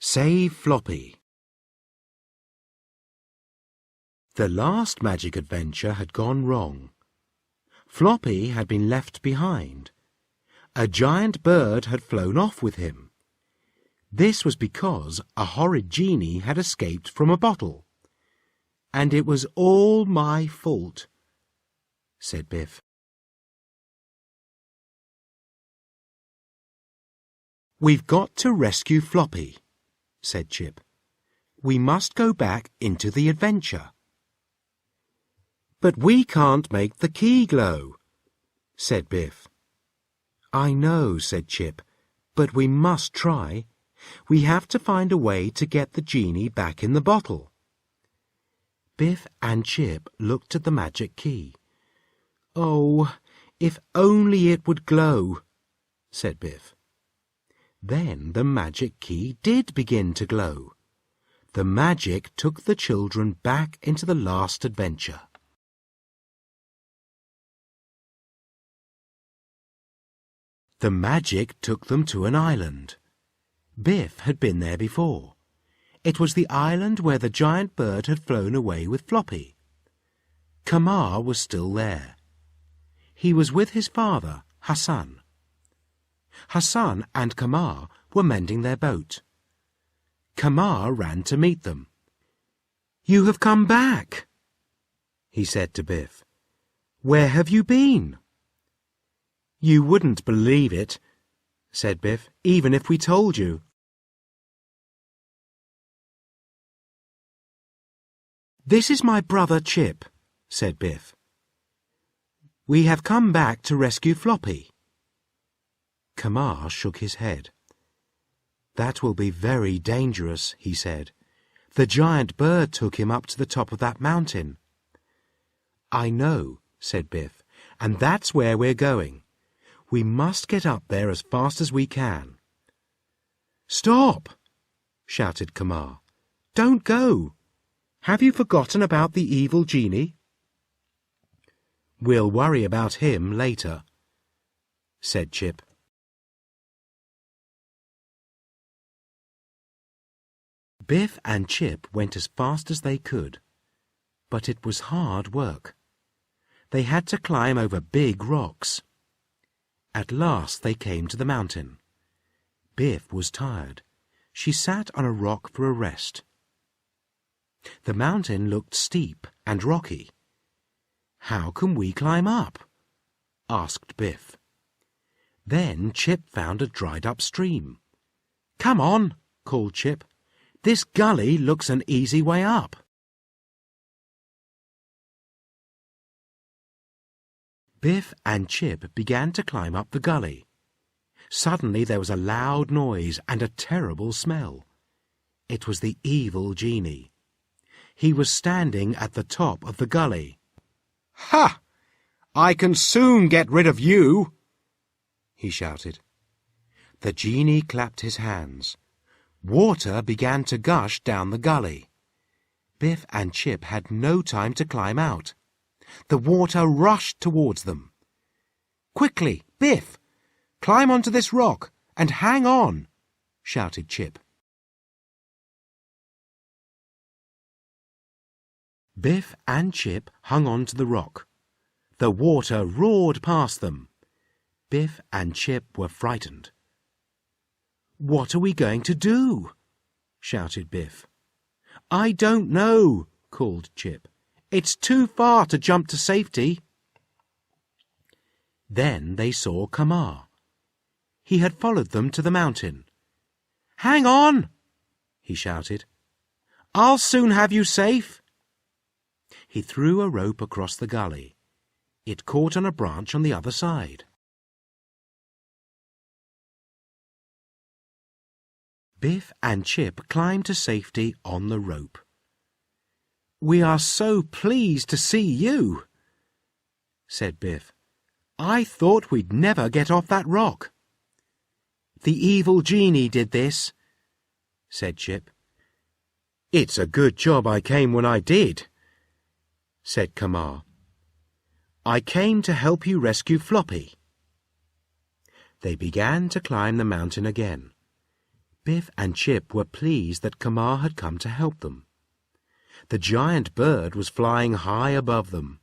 Save Floppy. The last magic adventure had gone wrong. Floppy had been left behind. A giant bird had flown off with him. This was because a horrid genie had escaped from a bottle. "And it was all my fault," said Biff. "We've got to rescue Floppy," said Chip. "We must go back into the adventure." "But we can't make the key glow," said Biff. "I know," said Chip, "but we must try. We have to find a way to get the genie back in the bottle." Biff and Chip looked at the magic key. "Oh, if only it would glow," said Biff. Then the magic key did begin to glow. The magic took the children back into the last adventure. The magic took them to an island. Biff had been there before. It was the island where the giant bird had flown away with Floppy. Kamar was still there. He was with his father, Hassan. Hassan and Kamar were mending their boat. Kamar ran to meet them. "You have come back," he said to Biff. "Where have you been?" "You wouldn't believe it," said Biff, "even if we told you." "This is my brother Chip," said Biff. "We have come back to rescue Floppy." Kamar shook his head. "That will be very dangerous," he said. "The giant bird took him up to the top of that mountain." "I know," said Biff, "and that's where we're going. We must get up there as fast as we can." "Stop!" shouted Kamar. "Don't go! Have you forgotten about the evil genie?" "We'll worry about him later," said Chip. Biff and Chip went as fast as they could, but it was hard work. They had to climb over big rocks. At last they came to the mountain. Biff was tired. She sat on a rock for a rest. The mountain looked steep and rocky. "How can we climb up?" asked Biff. Then Chip found a dried-up stream. "Come on," called Chip. "This gully looks an easy way up." Biff and Chip began to climb up the gully. Suddenly there was a loud noise and a terrible smell. It was the evil genie. He was standing at the top of the gully. "Ha! I can soon get rid of you!" he shouted. The genie clapped his hands. Water began to gush down the gully. Biff and Chip had no time to climb out. The water rushed towards them. "Quickly, Biff! Climb onto this rock and hang on!" shouted Chip. Biff and Chip hung on to the rock. The water roared past them. Biff and Chip were frightened. "What are we going to do?" shouted Biff. "I don't know," called Chip. "It's too far to jump to safety." Then they saw Kamar. He had followed them to the mountain. "Hang on!" he shouted. "I'll soon have you safe." He threw a rope across the gully. It caught on a branch on the other side. Biff and Chip climbed to safety on the rope. "We are so pleased to see you," said Biff. "I thought we'd never get off that rock." "The evil genie did this," said Chip. "It's a good job I came when I did," said Kamar. "I came to help you rescue Floppy." They began to climb the mountain again. Biff and Chip were pleased that Kamar had come to help them. The giant bird was flying high above them.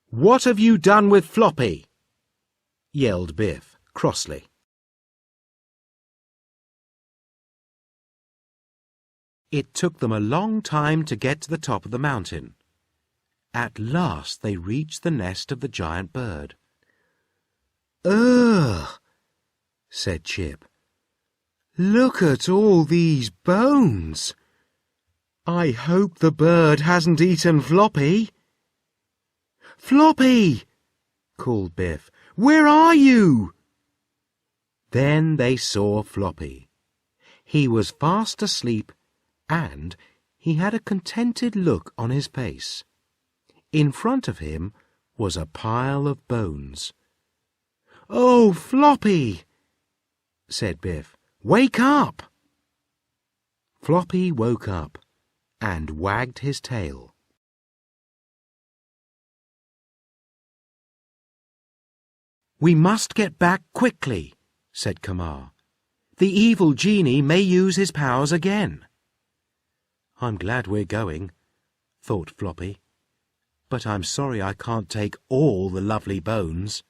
"What have you done with Floppy?" yelled Biff crossly. It took them a long time to get to the top of the mountain. At last they reached the nest of the giant bird. "Ugh," said Chip. "Look at all these bones. I hope the bird hasn't eaten Floppy." "Floppy!" called Biff. "Where are you?" Then they saw Floppy. He was fast asleep, and he had a contented look on his face. In front of him was a pile of bones. "Oh, Floppy!" said Biff. "Wake up!" Floppy woke up and wagged his tail. "We must get back quickly," said Kamar. "The evil genie may use his powers again." "I'm glad we're going," thought Floppy. "But I'm sorry I can't take all the lovely bones."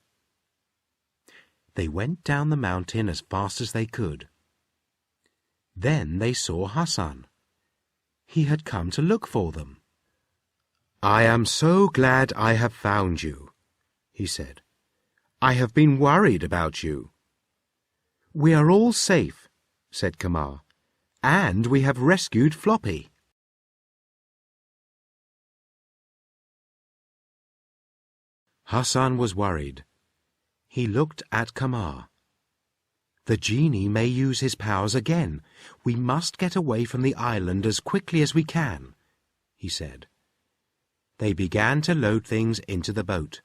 They went down the mountain as fast as they could. Then they saw Hassan. He had come to look for them. "I am so glad I have found you," he said. "I have been worried about you." "We are all safe," said Kamar, "and we have rescued Floppy." Hassan was worried. He looked at Kamar. "The genie may use his powers again. We must get away from the island as quickly as we can," he said. They began to load things into the boat.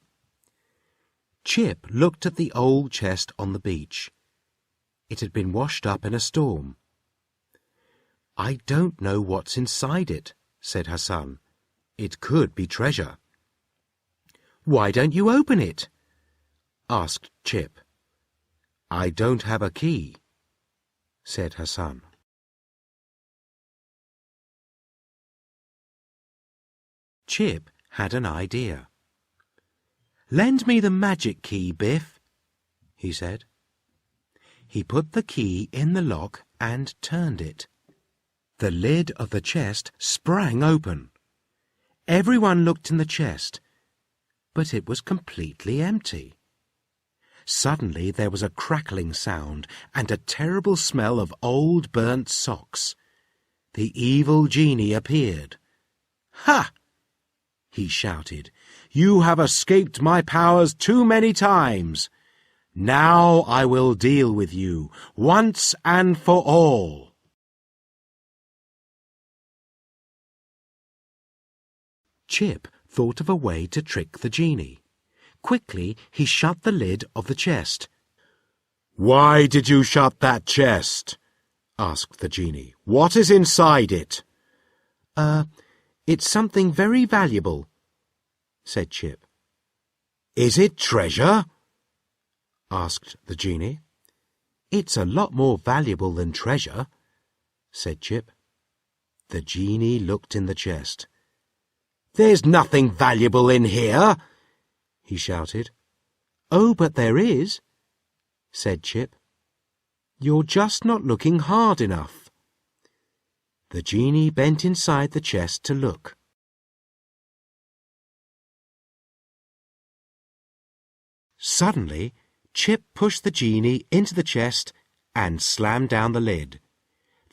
Chip looked at the old chest on the beach. It had been washed up in a storm. "I don't know what's inside it," said Hassan. "It could be treasure." "Why don't you open it?" asked Chip. "I don't have a key," said Hassan. Chip had an idea. "Lend me the magic key, Biff," he said. He put the key in the lock and turned it. The lid of the chest sprang open. Everyone looked in the chest, but it was completely empty. Suddenly there was a crackling sound and a terrible smell of old burnt socks. The evil genie appeared. "Ha!" he shouted. "You have escaped my powers too many times. Now I will deal with you, once and for all." Chip thought of a way to trick the genie. Quickly he shut the lid of the chest. "Why did you shut that chest?" asked the genie. "What is inside it?" It's something very valuable," said Chip. "Is it treasure?" asked the genie. "It's a lot more valuable than treasure," said Chip. The genie looked in the chest. "There's nothing valuable in here," he shouted. "Oh, but there is," said Chip. "You're just not looking hard enough." The genie bent inside the chest to look. Suddenly, Chip pushed the genie into the chest and slammed down the lid.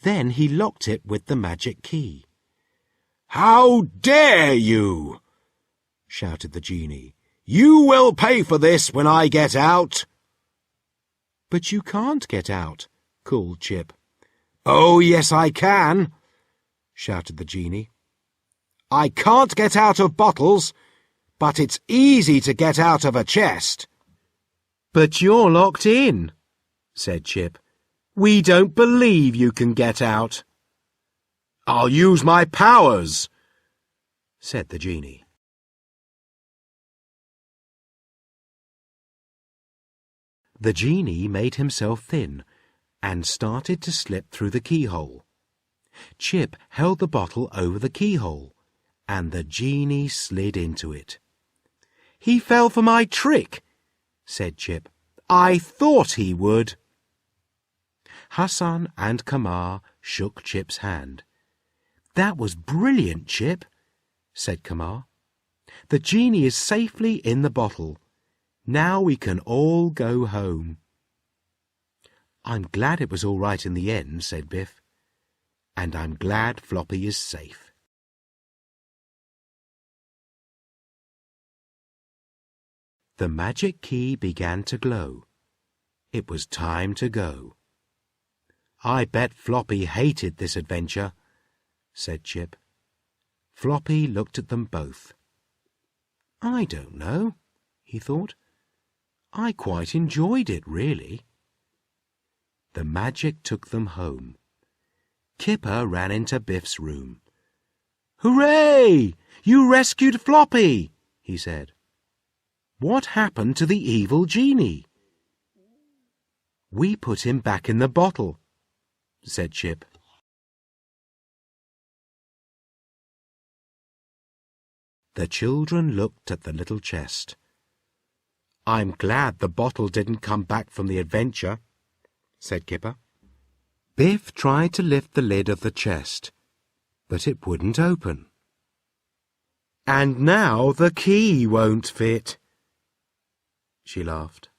Then he locked it with the magic key. "How dare you!" shouted the genie. "You will pay for this when I get out." "But you can't get out," called Chip. "Oh, yes, I can," shouted the genie. "I can't get out of bottles, but it's easy to get out of a chest." "But you're locked in," said Chip. "We don't believe you can get out." "I'll use my powers," said the genie. The genie made himself thin and started to slip through the keyhole. Chip held the bottle over the keyhole, and the genie slid into it. "He fell for my trick," said Chip. "I thought he would." Hassan and Kamar shook Chip's hand. "That was brilliant, Chip," said Kamar. "The genie is safely in the bottle. Now we can all go home." "I'm glad it was all right in the end," said Biff. "And I'm glad Floppy is safe." The magic key began to glow. It was time to go. "I bet Floppy hated this adventure," said Chip. Floppy looked at them both. "I don't know," he thought. "I quite enjoyed it, really." The magic took them home. Kipper ran into Biff's room. "Hooray! You rescued Floppy!" he said. "What happened to the evil genie?" "We put him back in the bottle," said Chip. The children looked at the little chest. "I'm glad the bottle didn't come back from the adventure," said Kipper. Biff tried to lift the lid of the chest, but it wouldn't open. "And now the key won't fit," she laughed.